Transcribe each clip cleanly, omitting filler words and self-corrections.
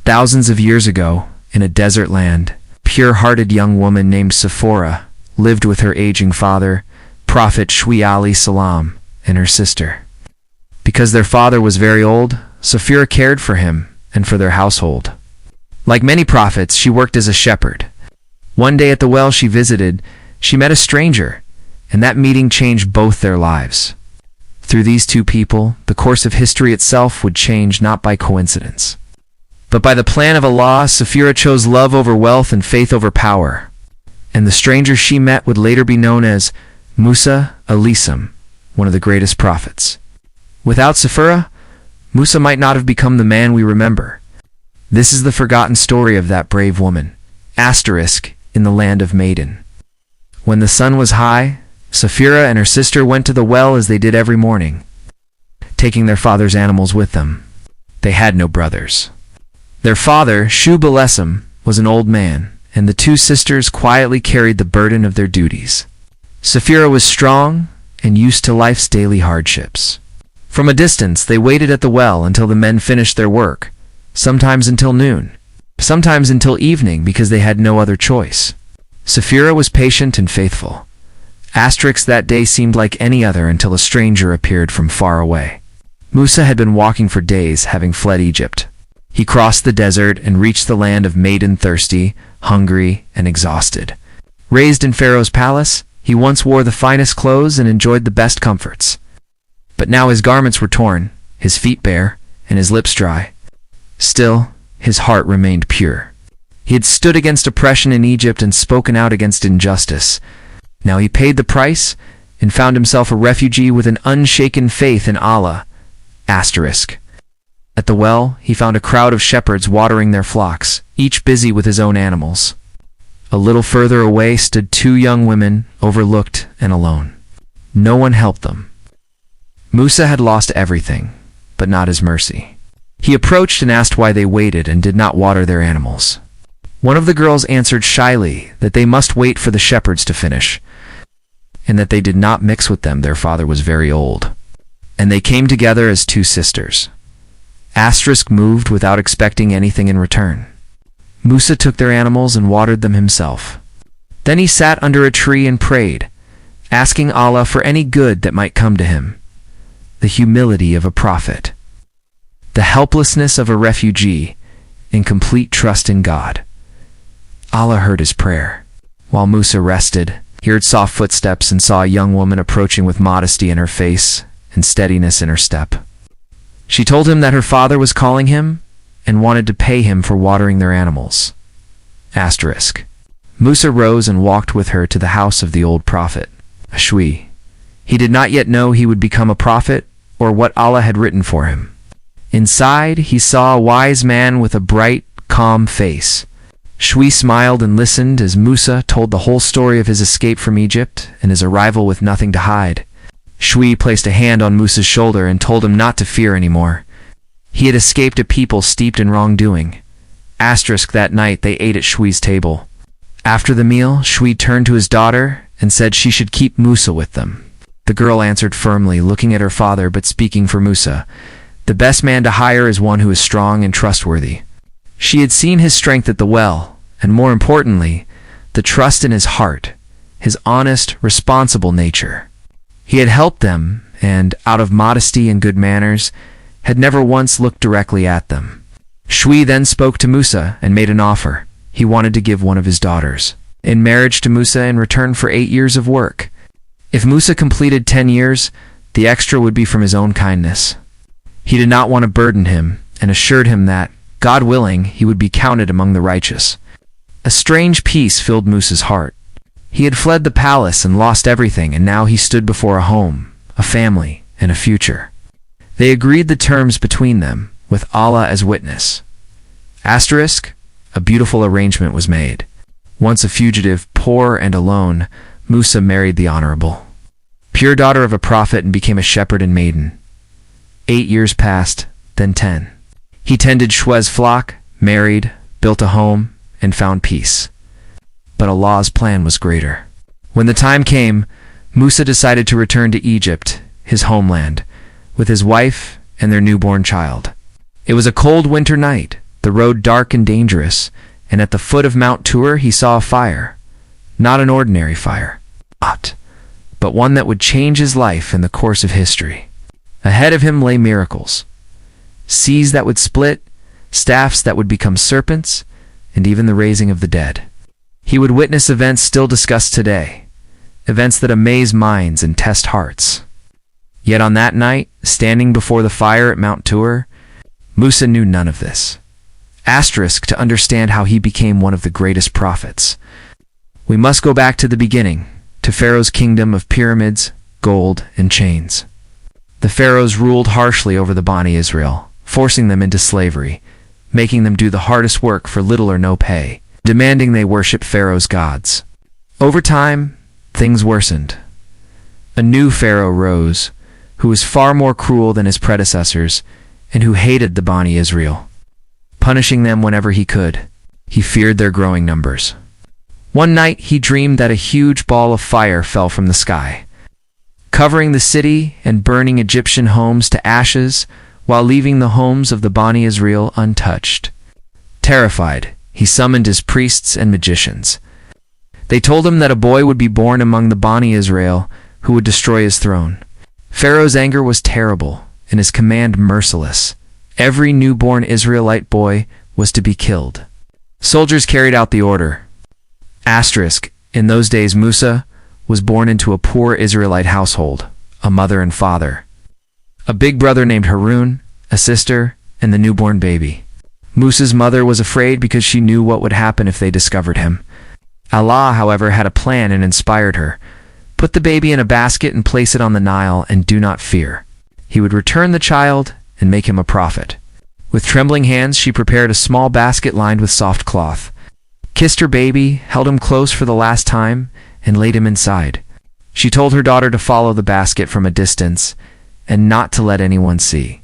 Thousands of years ago, in a desert land, a pure-hearted young woman named Safura lived with her aging father, Prophet Salam, and her sister. Because their father was very old, Safura cared for him and for their household. Like many prophets, she worked as a shepherd. One day at the well she visited, she met a stranger, and that meeting changed both their lives. Through these two people, the course of history itself would change not by coincidence, but by the plan of Allah. Safura chose love over wealth and faith over power, and the stranger she met would later be known as Musa AS, one of the greatest prophets. Without Safura, Musa might not have become the man we remember. This is the forgotten story of that brave woman, in the land of Maiden. When the sun was high, Safura and her sister went to the well as they did every morning, taking their father's animals with them. They had no brothers. Their father, was an old man, and the two sisters quietly carried the burden of their duties. Safura was strong and used to life's daily hardships. From a distance, they waited at the well until the men finished their work, sometimes until noon, sometimes until evening because they had no other choice. Safura was patient and faithful. That day seemed like any other until a stranger appeared from far away. Musa had been walking for days, having fled Egypt. He crossed the desert and reached the land of Maiden, thirsty, hungry, and exhausted. Raised in Pharaoh's palace, he once wore the finest clothes and enjoyed the best comforts. But now his garments were torn, his feet bare, and his lips dry. Still, his heart remained pure. He had stood against oppression in Egypt and spoken out against injustice. Now he paid the price and found himself a refugee with an unshaken faith in Allah. At the well, he found a crowd of shepherds watering their flocks, each busy with his own animals. A little further away stood two young women, overlooked and alone. No one helped them. Musa had lost everything, but not his mercy. He approached and asked why they waited and did not water their animals. One of the girls answered shyly that they must wait for the shepherds to finish, and that they did not mix with them. Their father was very old, and they came together as two sisters. Moved without expecting anything in return. Musa took their animals and watered them himself. Then he sat under a tree and prayed, asking Allah for any good that might come to him. The humility of a prophet, the helplessness of a refugee, and complete trust in God. Allah heard his prayer. While Musa rested, he heard soft footsteps and saw a young woman approaching with modesty in her face and steadiness in her step. She told him that her father was calling him and wanted to pay him for watering their animals. Musa rose and walked with her to the house of the old prophet. He did not yet know he would become a prophet or what Allah had written for him. Inside, he saw a wise man with a bright, calm face. Shwi smiled and listened as Musa told the whole story of his escape from Egypt and his arrival with nothing to hide. Shwi placed a hand on Musa's shoulder and told him not to fear anymore. He had escaped a people steeped in wrongdoing. That night they ate at Shwi's table. After the meal, Shwi turned to his daughter and said she should keep Musa with them. The girl answered firmly, looking at her father but speaking for Musa. The best man to hire is one who is strong and trustworthy. She had seen his strength at the well, and more importantly, the trust in his heart, his honest, responsible nature. He had helped them, and, out of modesty and good manners, had never once looked directly at them. Shwi then spoke to Musa and made an offer. He wanted to give one of his daughters in marriage to Musa in return for 8 years of work. If Musa completed 10 years, the extra would be from his own kindness. He did not want to burden him, and assured him that, God willing, he would be counted among the righteous. A strange peace filled Musa's heart. He had fled the palace and lost everything, and now he stood before a home, a family, and a future. They agreed the terms between them, with Allah as witness. A beautiful arrangement was made. Once a fugitive, poor and alone, Musa married the honorable, pure daughter of a prophet and became a shepherd in Maiden. 8 years passed, then 10. He tended Shwi's flock, married, built a home, and found peace. But Allah's plan was greater. When the time came, Musa decided to return to Egypt, his homeland, with his wife and their newborn child. It was a cold winter night. the road dark and dangerous, and at the foot of Mount Tur he saw a fire. Not an ordinary fire, but one that would change his life in the course of history. Ahead of him lay miracles. Seas that would split, staffs that would become serpents, and even the raising of the dead. He would witness events still discussed today, events that amaze minds and test hearts. Yet on that night, standing before the fire at Mount Tur, Musa knew none of this. Asterisk to understand how he became one of the greatest prophets. We must go back to the beginning, to Pharaoh's kingdom of pyramids, gold, and chains. The pharaohs ruled harshly over the Bani Israel, forcing them into slavery, making them do the hardest work for little or no pay, demanding they worship Pharaoh's gods. Over time, things worsened. A new pharaoh rose, who was far more cruel than his predecessors, and who hated the Bani Israel, punishing them whenever he could. He feared their growing numbers. One night he dreamed that a huge ball of fire fell from the sky, covering the city and burning Egyptian homes to ashes, while leaving the homes of the Bani Israel untouched. Terrified, he summoned his priests and magicians. They told him that a boy would be born among the Bani Israel who would destroy his throne. Pharaoh's anger was terrible, and his command merciless. Every newborn Israelite boy was to be killed. Soldiers carried out the order. Asterisk, in those days Musa was born into a poor Israelite household, a mother and father, a big brother named Harun, a sister, and the newborn baby. Musa's mother was afraid because she knew what would happen if they discovered him. Allah, however, had a plan and inspired her. Put the baby in a basket and place it on the Nile, and do not fear. He would return the child and make him a prophet. With trembling hands, she prepared a small basket lined with soft cloth, kissed her baby, held him close for the last time, and laid him inside. She told her daughter to follow the basket from a distance and not to let anyone see.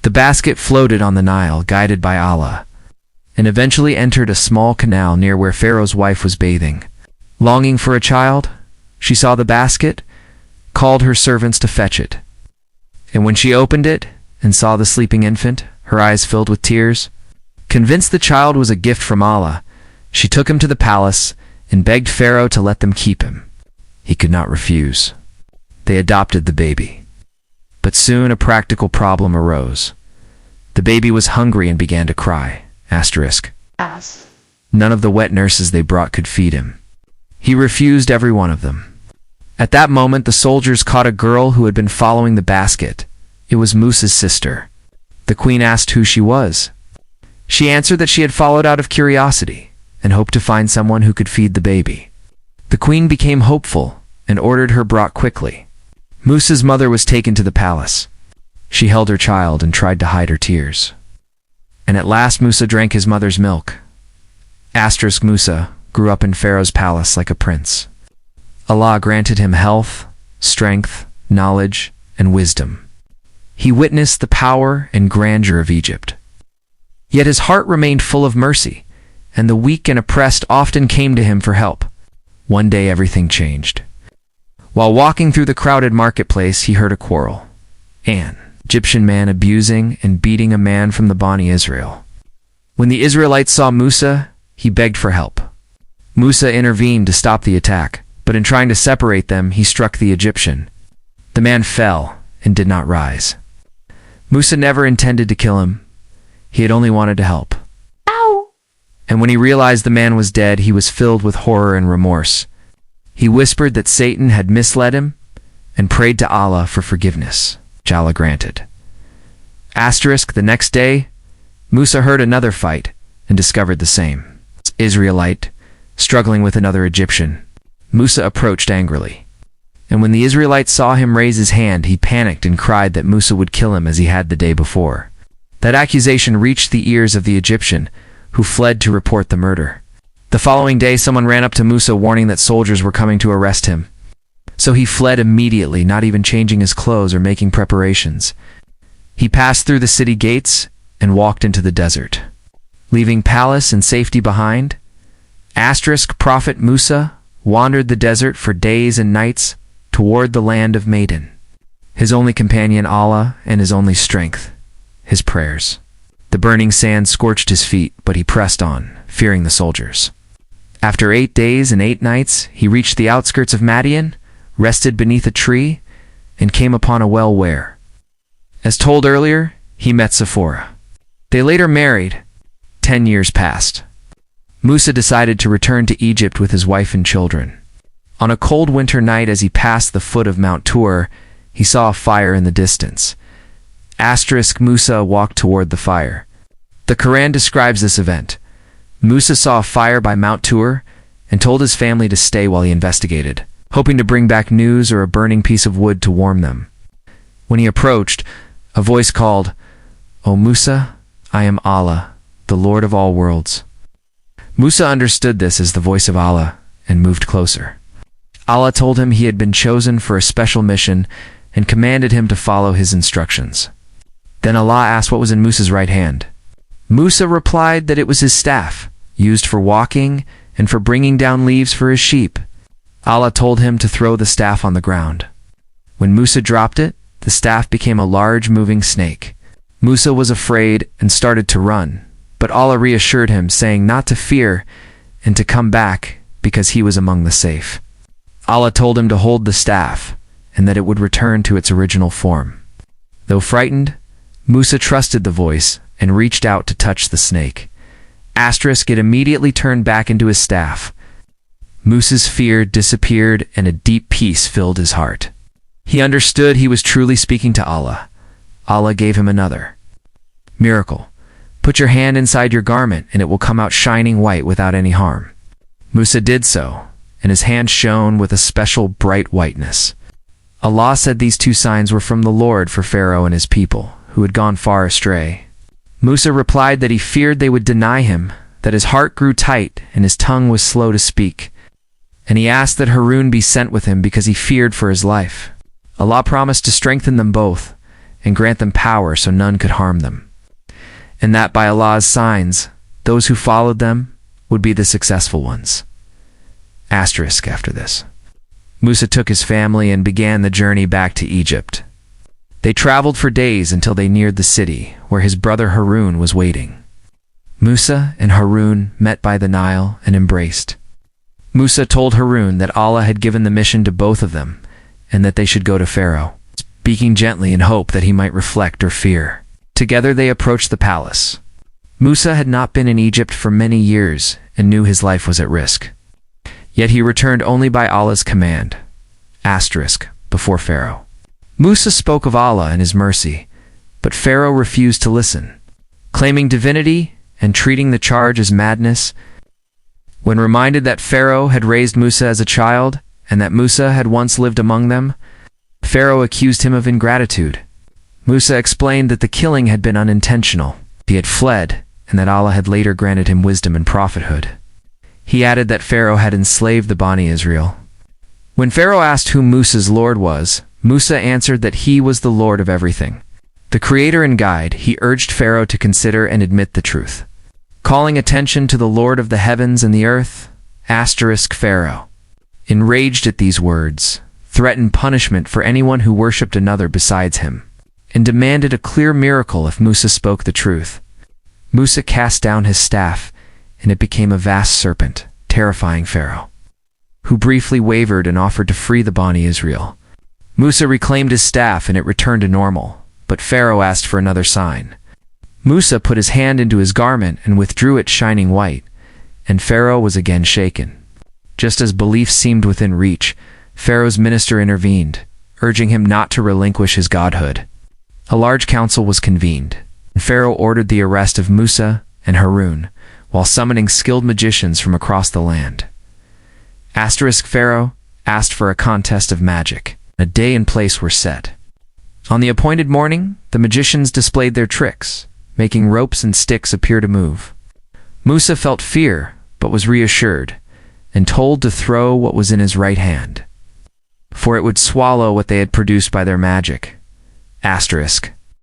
The basket floated on the Nile, guided by Allah, and eventually entered a small canal near where Pharaoh's wife was bathing. Longing for a child, she saw the basket, called her servants to fetch it. And when she opened it and saw the sleeping infant, her eyes filled with tears. Convinced the child was a gift from Allah, she took him to the palace and begged Pharaoh to let them keep him. He could not refuse. They adopted the baby. But soon a practical problem arose. The baby was hungry and began to cry. Asterisk. None of the wet nurses they brought could feed him. He refused every one of them. At that moment, the soldiers caught a girl who had been following the basket. It was Musa's sister. The queen asked who she was. She answered that she had followed out of curiosity and hoped to find someone who could feed the baby. The queen became hopeful and ordered her brought quickly. Musa's mother was taken to the palace. She held her child and tried to hide her tears. And at last Musa drank his mother's milk. Asterisk, Musa grew up in Pharaoh's palace like a prince. Allah granted him health, strength, knowledge, and wisdom. He witnessed the power and grandeur of Egypt. Yet his heart remained full of mercy, and the weak and oppressed often came to him for help. One day everything changed. While walking through the crowded marketplace, he heard a quarrel. An Egyptian man abusing and beating a man from the Bani Israel. When the Israelites saw Musa, he begged for help. Musa intervened to stop the attack, but in trying to separate them, he struck the Egyptian. The man fell and did not rise. Musa never intended to kill him. He had only wanted to help. And when he realized the man was dead, he was filled with horror and remorse. He whispered that Satan had misled him and prayed to Allah for forgiveness, which Allah granted. Asterisk, the next day, Musa heard another fight and discovered the same. Israelite, struggling with another Egyptian. Musa approached angrily. And when the Israelites saw him raise his hand, he panicked and cried that Musa would kill him as he had the day before. That accusation reached the ears of the Egyptian, who fled to report the murder. The following day, someone ran up to Musa warning that soldiers were coming to arrest him. So he fled immediately, not even changing his clothes or making preparations. He passed through the city gates and walked into the desert, leaving palace and safety behind. Asterisk, Prophet Musa wandered the desert for days and nights toward the land of Maiden. His only companion Allah, and his only strength, his prayers. The burning sand scorched his feet, but he pressed on, fearing the soldiers. After 8 days and 8 nights, he reached the outskirts of Madian, rested beneath a tree, and came upon a well where, as told earlier, he met Safura. They later married. 10 years passed. Musa decided to return to Egypt with his wife and children. On a cold winter night, as he passed the foot of Mount Tur, he saw a fire in the distance. Musa walked toward the fire. The Quran describes this event. Musa saw a fire by Mount Tur and told his family to stay while he investigated, hoping to bring back news or a burning piece of wood to warm them. When he approached, a voice called, "O Musa, I am Allah, the Lord of all worlds." Musa understood this as the voice of Allah and moved closer. Allah told him he had been chosen for a special mission and commanded him to follow his instructions. Then Allah asked what was in Musa's right hand. Musa replied that it was his staff, used for walking and for bringing down leaves for his sheep. Allah told him to throw the staff on the ground. When Musa dropped it, the staff became a large moving snake. Musa was afraid and started to run, but Allah reassured him, saying not to fear and to come back because he was among the safe. Allah told him to hold the staff and that it would return to its original form. Though frightened, Musa trusted the voice and reached out to touch the snake. It immediately turned back into his staff. Musa's fear disappeared and a deep peace filled his heart. He understood he was truly speaking to Allah. Allah gave him another miracle. Put your hand inside your garment and it will come out shining white without any harm. Musa did so, and his hand shone with a special bright whiteness. Allah said these 2 signs were from the Lord for Pharaoh and his people, who had gone far astray. Musa replied that he feared they would deny him, that his heart grew tight and his tongue was slow to speak. And he asked that Harun be sent with him because he feared for his life. Allah promised to strengthen them both and grant them power so none could harm them, and that by Allah's signs, those who followed them would be the successful ones. After this, Musa took his family and began the journey back to Egypt. They traveled for days until they neared the city, where his brother Harun was waiting. Musa and Harun met by the Nile and embraced. Musa told Harun that Allah had given the mission to both of them, and that they should go to Pharaoh, speaking gently in hope that he might reflect or fear. Together they approached the palace. Musa had not been in Egypt for many years and knew his life was at risk. Yet he returned only by Allah's command. Before Pharaoh. Musa spoke of Allah and his mercy, but Pharaoh refused to listen, claiming divinity and treating the charge as madness. When reminded that Pharaoh had raised Musa as a child and that Musa had once lived among them, Pharaoh accused him of ingratitude. Musa explained that the killing had been unintentional. He had fled, and that Allah had later granted him wisdom and prophethood. He added that Pharaoh had enslaved the Bani Israel. When Pharaoh asked who Musa's Lord was, Musa answered that he was the Lord of everything. The creator and guide, he urged Pharaoh to consider and admit the truth. Calling attention to the Lord of the heavens and the earth, Pharaoh, enraged at these words, threatened punishment for anyone who worshipped another besides him, and demanded a clear miracle if Musa spoke the truth. Musa cast down his staff, and it became a vast serpent, terrifying Pharaoh, who briefly wavered and offered to free the Bani Israel. Musa reclaimed his staff and it returned to normal, but Pharaoh asked for another sign. Musa put his hand into his garment and withdrew it shining white, and Pharaoh was again shaken. Just as belief seemed within reach, Pharaoh's minister intervened, urging him not to relinquish his godhood. A large council was convened, and Pharaoh ordered the arrest of Musa and Harun, while summoning skilled magicians from across the land. Pharaoh asked for a contest of magic. A day and place were set. On the appointed morning, the magicians displayed their tricks, making ropes and sticks appear to move. Musa felt fear, but was reassured, and told to throw what was in his right hand, for it would swallow what they had produced by their magic.